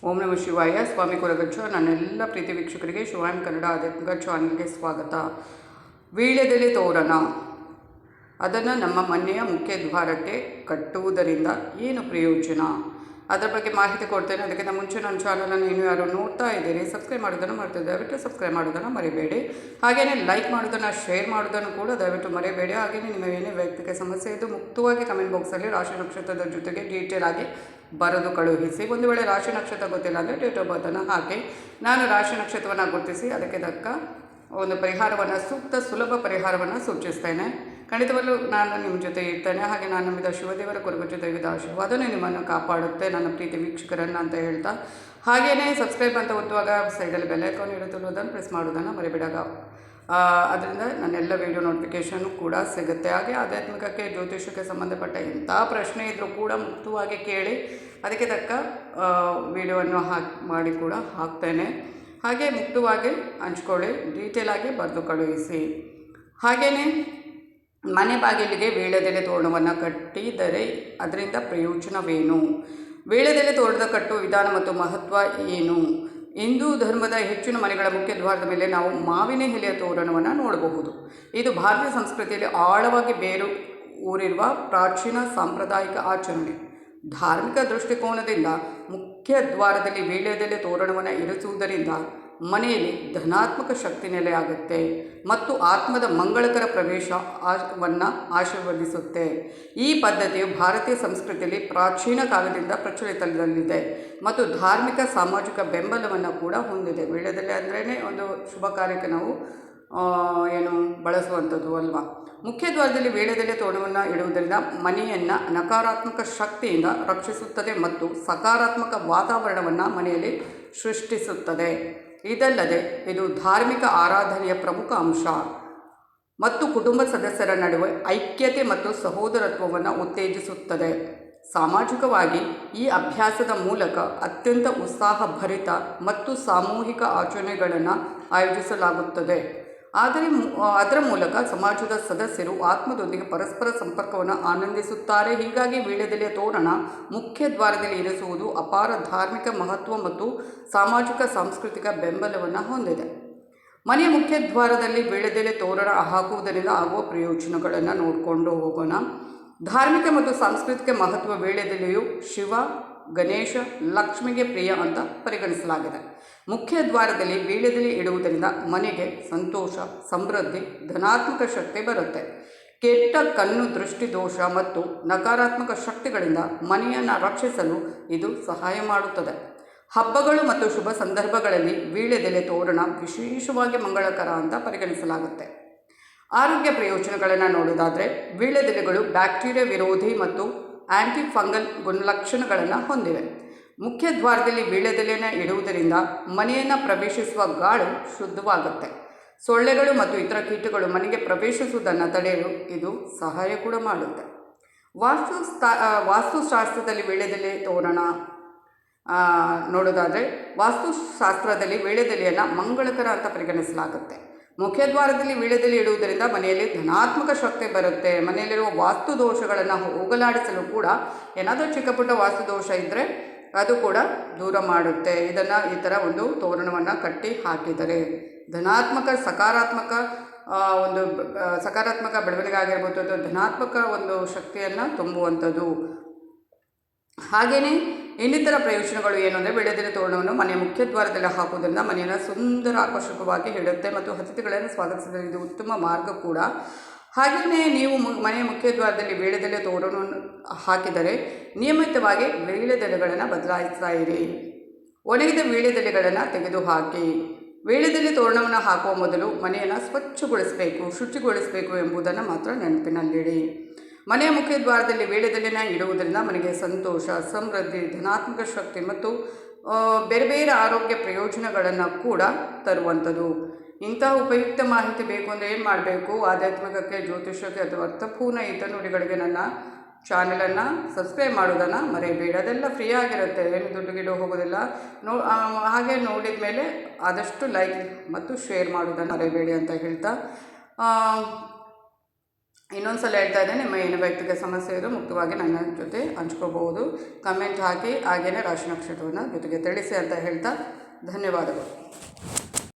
ಓಂ ನಮಃ ಶಿವಾಯ. ಸ್ವಾಮಿ ಕೊರಗಚ್ಚ. ನನ್ನೆಲ್ಲ ಪ್ರೀತಿ ವೀಕ್ಷಕರಿಗೆ ಶಿವಾಯಂ ಕನ್ನಡ ಆಧ್ಯಾತ್ಮಿಕ ಚಾನಲ್ಗೆ ಸ್ವಾಗತ. ವೀಳ್ಯದೆಲೆ ತೋರಣ ಅದನ್ನು ನಮ್ಮ ಮನೆಯ ಮುಖ್ಯ ದ್ವಾರಕ್ಕೆ ಕಟ್ಟುವುದರಿಂದ ಏನು ಪ್ರಯೋಜನ, ಅದರ ಬಗ್ಗೆ ಮಾಹಿತಿ ಕೊಡ್ತೇನೆ. ಅದಕ್ಕಿಂತ ಮುಂಚೆ ನನ್ನ ಚಾನಲನ್ನು ಇನ್ನೂ ಯಾರು ನೋಡ್ತಾ ಇದ್ದೀರಿ, ಸಬ್ಸ್ಕ್ರೈಬ್ ಮಾಡೋದನ್ನು ಮರೆತು ದಯವಿಟ್ಟು ಸಬ್ಸ್ಕ್ರೈಬ್ ಮಾಡೋದನ್ನು ಮರಿಬೇಡಿ. ಹಾಗೆಯೇ ಲೈಕ್ ಮಾಡೋದನ್ನು, ಶೇರ್ ಮಾಡೋದನ್ನು ಕೂಡ ದಯವಿಟ್ಟು ಮರಿಬೇಡಿ. ಹಾಗೆಯೇ ನಿಮ್ಮ ಏನೇ ವೈಯಕ್ತಿಕ ಸಮಸ್ಯೆ ಇದು ಮುಕ್ತವಾಗಿ ಕಮೆಂಟ್ ಬಾಕ್ಸಲ್ಲಿ ರಾಶಿ ನಕ್ಷತ್ರದ ಜೊತೆಗೆ ಡೀಟೇಲ್ ಆಗಿ ಬರೆದು ಕಳುಹಿಸಿ. ಒಂದು ವೇಳೆ ರಾಶಿ ನಕ್ಷತ್ರ ಗೊತ್ತಿಲ್ಲ ಅಂದರೆ ಡೇಟ್ ಆಫ್ ಬರ್ತನ್ನು ಹಾಕಿ ನಾನು ರಾಶಿ ನಕ್ಷತ್ರವನ್ನು ಗುರುತಿಸಿ ಅದಕ್ಕೆ ತಕ್ಕ ಒಂದು ಪರಿಹಾರವನ್ನು, ಸೂಕ್ತ ಸುಲಭ ಪರಿಹಾರವನ್ನು ಸೂಚಿಸ್ತೇನೆ. ಖಂಡಿತವಲ್ಲೂ ನಾನು ನಿಮ್ಮ ಜೊತೆ ಇರ್ತೇನೆ. ಹಾಗೆ ನಾನು ನಂಬಿದ ಶಿವದೇವರ ಕೊರಗಜ್ಜು ದೈವದ ಆಶೀರ್ವಾದನೇ ನಿಮ್ಮನ್ನು ಕಾಪಾಡುತ್ತೆ, ನನ್ನ ಪ್ರೀತಿ ವೀಕ್ಷಕರನ್ನು ಅಂತ ಹೇಳ್ತಾ. ಹಾಗೆಯೇ ಸಬ್ಸ್ಕ್ರೈಬ್ ಅಂತ ಒತ್ತುವಾಗ ಸೈಡಲ್ಲಿ ಬೆಲ್ ಐಕಾನ್ ಇರುತ್ತಲ್ಲ, ಅದನ್ನು ಪ್ರೆಸ್ ಮಾಡೋದನ್ನು ಮರಿಬೇಡಾಗ. ಅದರಿಂದ ನನ್ನೆಲ್ಲ ವೀಡಿಯೋ ನೋಟಿಫಿಕೇಷನ್ ಕೂಡ ಸಿಗುತ್ತೆ. ಹಾಗೆ ಆಧ್ಯಾತ್ಮಿಕಕ್ಕೆ, ಜ್ಯೋತಿಷಕ್ಕೆ ಸಂಬಂಧಪಟ್ಟ ಎಂಥ ಪ್ರಶ್ನೆ ಇದ್ದರೂ ಕೂಡ ಮುಕ್ತವಾಗಿ ಕೇಳಿ ಅದಕ್ಕೆ ತಕ್ಕ ವೀಡಿಯೋವನ್ನು ಮಾಡಿ ಕೂಡ ಹಾಕ್ತೇನೆ. ಹಾಗೆ ಮುಕ್ತವಾಗಿ ಹಂಚ್ಕೊಳ್ಳಿ, ಡೀಟೇಲಾಗಿ ಬರೆದು ಕಳುಹಿಸಿ. ಹಾಗೆಯೇ ಮನೆ ಬಾಗಿಲಿಗೆ ವೀಳ್ಯದೆಲೆ ತೋರಣವನ್ನು ಕಟ್ಟಿದರೆ ಅದರಿಂದ ಪ್ರಯೋಜನವೇನು, ವೀಳ್ಯದೆಲೆ ತೋರಣದ ಕಟ್ಟುವ ವಿಧಾನ ಮತ್ತು ಮಹತ್ವ ಏನು? ಹಿಂದೂ ಧರ್ಮದ ಹೆಚ್ಚಿನ ಮನೆಗಳ ಮುಖ್ಯ ದ್ವಾರದ ಮೇಲೆ ನಾವು ಮಾವಿನ ಎಲೆಯ ತೋರಣವನ್ನು ನೋಡಬಹುದು. ಇದು ಭಾರತೀಯ ಸಂಸ್ಕೃತಿಯಲ್ಲಿ ಆಳವಾಗಿ ಬೇರು ಊರಿರುವ ಪ್ರಾಚೀನ ಸಾಂಪ್ರದಾಯಿಕ ಆಚರಣೆ. ಧಾರ್ಮಿಕ ದೃಷ್ಟಿಕೋನದಿಂದ ಮುಖ್ಯ ದ್ವಾರದಲ್ಲಿ ವೀಳ್ಯದೆಲೆ ತೋರಣವನ್ನು ಇರಿಸುವುದರಿಂದ ಮನೆಯಲ್ಲಿ ಧನಾತ್ಮಕ ಶಕ್ತಿ ನೆಲೆಯಾಗುತ್ತೆ ಮತ್ತು ಆತ್ಮದ ಮಂಗಳಕರ ಪ್ರವೇಶವನ್ನು ಆಶೀರ್ವದಿಸುತ್ತೆ. ಈ ಪದ್ಧತಿಯು ಭಾರತೀಯ ಸಂಸ್ಕೃತಿಯಲ್ಲಿ ಪ್ರಾಚೀನ ಕಾಲದಿಂದ ಪ್ರಚಲಿತದಲ್ಲಿದೆ ಮತ್ತು ಧಾರ್ಮಿಕ ಸಾಮಾಜಿಕ ಬೆಂಬಲವನ್ನು ಕೂಡ ಹೊಂದಿದೆ. ವೀಳ್ಯದೆಲೆ ಅಂದ್ರೇ ಒಂದು ಶುಭ ಕಾರ್ಯಕ್ಕೆ ನಾವು ಬಳಸುವಂಥದ್ದು ಅಲ್ವಾ. ಮುಖ್ಯ ದ್ವಾರದಲ್ಲಿ ವೀಳ್ಯದೆಲೆ ತೋರಣವನ್ನು ಇಡುವುದರಿಂದ ಮನೆಯನ್ನು ನಕಾರಾತ್ಮಕ ಶಕ್ತಿಯಿಂದ ರಕ್ಷಿಸುತ್ತದೆ ಮತ್ತು ಸಕಾರಾತ್ಮಕ ವಾತಾವರಣವನ್ನು ಮನೆಯಲ್ಲಿ ಸೃಷ್ಟಿಸುತ್ತದೆ. ಇದಲ್ಲದೆ ಇದು ಧಾರ್ಮಿಕ ಆರಾಧನೆಯ ಪ್ರಮುಖ ಅಂಶ ಮತ್ತು ಕುಟುಂಬ ಸದಸ್ಯರ ನಡುವೆ ಐಕ್ಯತೆ ಮತ್ತು ಸಹೋದರತ್ವವನ್ನು ಉತ್ತೇಜಿಸುತ್ತದೆ. ಸಾಮಾಜಿಕವಾಗಿ ಈ ಅಭ್ಯಾಸದ ಮೂಲಕ ಅತ್ಯಂತ ಉತ್ಸಾಹಭರಿತ ಮತ್ತು ಸಾಮೂಹಿಕ ಆಚರಣೆಗಳನ್ನು ಆಯೋಜಿಸಲಾಗುತ್ತದೆ. ಅದರ ಮೂಲಕ ಸಮಾಜದ ಸದಸ್ಯರು ಆತ್ಮದೊಂದಿಗೆ ಪರಸ್ಪರ ಸಂಪರ್ಕವನ್ನು ಆನಂದಿಸುತ್ತಾರೆ. ಹೀಗಾಗಿ ವೀಳ್ಯದೆಲೆಯ ತೋರಣ ಮುಖ್ಯ ದ್ವಾರದಲ್ಲಿ ಇರಿಸುವುದು ಅಪಾರ ಧಾರ್ಮಿಕ ಮಹತ್ವ ಮತ್ತು ಸಾಮಾಜಿಕ ಸಾಂಸ್ಕೃತಿಕ ಬೆಂಬಲವನ್ನು ಹೊಂದಿದೆ. ಮನೆಯ ಮುಖ್ಯ ದ್ವಾರದಲ್ಲಿ ವೀಳ್ಯದೆಲೆ ತೋರಣ ಹಾಕುವುದರಿಂದ ಆಗುವ ಪ್ರಯೋಜನಗಳನ್ನು ನೋಡಿಕೊಂಡು ಹೋಗೋಣ. ಧಾರ್ಮಿಕ ಮತ್ತು ಸಾಂಸ್ಕೃತಿಕ ಮಹತ್ವ. ವೀಳ್ಯದೆಲೆಯು ಶಿವ, ಗಣೇಶ, ಲಕ್ಷ್ಮಿಗೆ ಪ್ರಿಯ ಅಂತ ಪರಿಗಣಿಸಲಾಗಿದೆ. ಮುಖ್ಯ ದ್ವಾರದಲ್ಲಿ ವೀಳ್ಯದೆಲೆ ಇಡುವುದರಿಂದ ಮನೆಗೆ ಸಂತೋಷ, ಸಮೃದ್ಧಿ, ಧನಾತ್ಮಕ ಶಕ್ತಿ ಬರುತ್ತೆ. ಕೆಟ್ಟ ಕಣ್ಣು ದೃಷ್ಟಿ ದೋಷ ಮತ್ತು ನಕಾರಾತ್ಮಕ ಶಕ್ತಿಗಳಿಂದ ಮನೆಯನ್ನು ರಕ್ಷಿಸಲು ಇದು ಸಹಾಯ ಮಾಡುತ್ತದೆ. ಹಬ್ಬಗಳು ಮತ್ತು ಶುಭ ಸಂದರ್ಭಗಳಲ್ಲಿ ವೀಳ್ಯದೆಲೆ ತೋರಣ ವಿಶೇಷವಾಗಿ ಮಂಗಳಕರ ಅಂತ ಪರಿಗಣಿಸಲಾಗುತ್ತೆ. ಆರೋಗ್ಯ ಪ್ರಯೋಜನಗಳನ್ನು ನೋಡೋದಾದರೆ, ವೀಳ್ಯದೆಲೆಗಳು ಬ್ಯಾಕ್ಟೀರಿಯಾ ವಿರೋಧಿ ಮತ್ತು ಆ್ಯಂಟಿ ಫಂಗಲ್ ಗುಣಲಕ್ಷಣಗಳನ್ನು ಹೊಂದಿವೆ. ಮುಖ್ಯ ದ್ವಾರದಲ್ಲಿ ವೀಳ್ಯದೆಲೆಯನ್ನು ಇಡುವುದರಿಂದ ಮನೆಯನ್ನು ಪ್ರವೇಶಿಸುವ ಗಾಳಿ ಶುದ್ಧವಾಗುತ್ತೆ. ಸೊಳ್ಳೆಗಳು ಮತ್ತು ಇತರ ಕೀಟಗಳು ಮನೆಗೆ ಪ್ರವೇಶಿಸುವುದನ್ನು ತಡೆಯಲು ಇದು ಸಹಾಯ ಕೂಡ ಮಾಡುತ್ತೆ. ವಾಸ್ತುಶಾಸ್ತ್ರದಲ್ಲಿ ವೀಳ್ಯದೆಲೆ ತೋರಣ ನೋಡೋದಾದರೆ, ವಾಸ್ತುಶಾಸ್ತ್ರದಲ್ಲಿ ವೀಳ್ಯದೆಲೆಯನ್ನು ಮಂಗಳಕರ ಅಂತ ಪರಿಗಣಿಸಲಾಗುತ್ತೆ. ಮುಖ್ಯ ದ್ವಾರದಲ್ಲಿ ವೀಳ್ಯದೆಲೆ ಇಡುವುದರಿಂದ ಮನೆಯಲ್ಲಿ ಧನಾತ್ಮಕ ಶಕ್ತಿ ಬರುತ್ತೆ. ಮನೆಯಲ್ಲಿರುವ ವಾಸ್ತು ದೋಷಗಳನ್ನು ಹೋಗಲಾಡಿಸಲು ಕೂಡ ಏನಾದರೂ ಚಿಕ್ಕ ಪುಟ್ಟ ವಾಸ್ತು ದೋಷ ಇದ್ದರೆ ಅದು ಕೂಡ ದೂರ ಮಾಡುತ್ತೆ. ಈ ಥರ ಒಂದು ತೋರಣವನ್ನು ಕಟ್ಟಿ ಹಾಕಿದರೆ ಧನಾತ್ಮಕ ಸಕಾರಾತ್ಮಕ ಬೆಳವಣಿಗೆ ಆಗಿರ್ಬೋದು, ಅಥವಾ ಧನಾತ್ಮಕ ಒಂದು ಶಕ್ತಿಯನ್ನು ತುಂಬುವಂಥದ್ದು. ಹಾಗೆಯೇ ಇನ್ನಿತರ ಪ್ರಯೋಜನಗಳು ಏನು ಅಂದರೆ, ವೀಳ್ಯದೆಲೆ ತೋರಣವನ್ನು ಮನೆಯ ಮುಖ್ಯ ದ್ವಾರದಲ್ಲಿ ಹಾಕುವುದರಿಂದ ಮನೆಯನ್ನು ಸುಂದರ, ಆಕರ್ಷಕವಾಗಿ ಇಡುತ್ತೆ ಮತ್ತು ಅತಿಥಿಗಳನ್ನು ಸ್ವಾಗತಿಸಿದರೆ ಇದು ಉತ್ತಮ ಮಾರ್ಗ ಕೂಡ. ಹಾಗೆಯೇ ನೀವು ಮನೆಯ ಮುಖ್ಯ ದ್ವಾರದಲ್ಲಿ ವೀಳ್ಯದೆಲೆ ತೋರಣವನ್ನು ಹಾಕಿದರೆ ನಿಯಮಿತವಾಗಿ ವೀಳ್ಯದೆಲೆಗಳನ್ನು ಬದಲಾಯಿಸ್ತಾ ಇರಿ. ಒಣಗಿದ ವೀಳ್ಯದೆಲೆಗಳನ್ನು ತೆಗೆದುಹಾಕಿ. ವೀಳ್ಯದೆಲೆ ತೋರಣವನ್ನು ಹಾಕುವ ಮೊದಲು ಮನೆಯನ್ನು ಸ್ವಚ್ಛಗೊಳಿಸಬೇಕು, ಶುಚಿಗೊಳಿಸಬೇಕು ಎಂಬುದನ್ನು ಮಾತ್ರ ನೆನಪಿನಲ್ಲಿಡಿ. ಮನೆಯ ಮುಖ್ಯ ದ್ವಾರದಲ್ಲಿ ವೀಳ್ಯದೆಲೆನ ಇಡುವುದರಿಂದ ಮನೆಗೆ ಸಂತೋಷ, ಸಮೃದ್ಧಿ, ಧನಾತ್ಮಕ ಶಕ್ತಿ ಮತ್ತು ಬೇರೆ ಬೇರೆ ಆರೋಗ್ಯ ಪ್ರಯೋಜನಗಳನ್ನು ಕೂಡ ತರುವಂಥದ್ದು. ಇಂಥ ಉಪಯುಕ್ತ ಮಾಹಿತಿ ಬೇಕು ಅಂದರೆ ಏನು ಮಾಡಬೇಕು? ಆಧ್ಯಾತ್ಮಿಕಕ್ಕೆ, ಜ್ಯೋತಿಷಕ್ಕೆ ಅಥವಾ ಅರ್ಥಪೂರ್ಣ ಹಿತನುಡಿಗಳಿಗೆ ನನ್ನ ಚಾನಲನ್ನು ಸಬ್ಸ್ಕ್ರೈಬ್ ಮಾಡೋದನ್ನು ಮರೆಯಬೇಡಿ. ಅದೆಲ್ಲ ಫ್ರೀ ಆಗಿರುತ್ತೆ, ಏನು ದುಡ್ಡು ಗಿಡ ಹೋಗೋದಿಲ್ಲ. ಹಾಗೆ ನೋಡಿದ ಮೇಲೆ ಆದಷ್ಟು ಲೈಕ್ ಮತ್ತು ಶೇರ್ ಮಾಡೋದನ್ನು ಮರೆಯಬೇಡಿ ಅಂತ ಹೇಳ್ತಾ, ಇನ್ನೊಂದು ಸಲ ಹೇಳ್ತಾ ಇದ್ದೆ, ನಿಮ್ಮ ಏನು ವೈಯಕ್ತಿಕ ಸಮಸ್ಯೆ ಇದ್ದರೂ ಮುಕ್ತವಾಗಿ ನನ್ನ ಜೊತೆ ಹಂಚ್ಕೋಬಹುದು. ಕಮೆಂಟ್ ಹಾಕಿ ಹಾಗೆಯೇ ರಾಶಿ ನಕ್ಷತ್ರವನ್ನು ಜೊತೆಗೆ ತಿಳಿಸಿ ಅಂತ ಹೇಳ್ತಾ ಧನ್ಯವಾದಗಳು.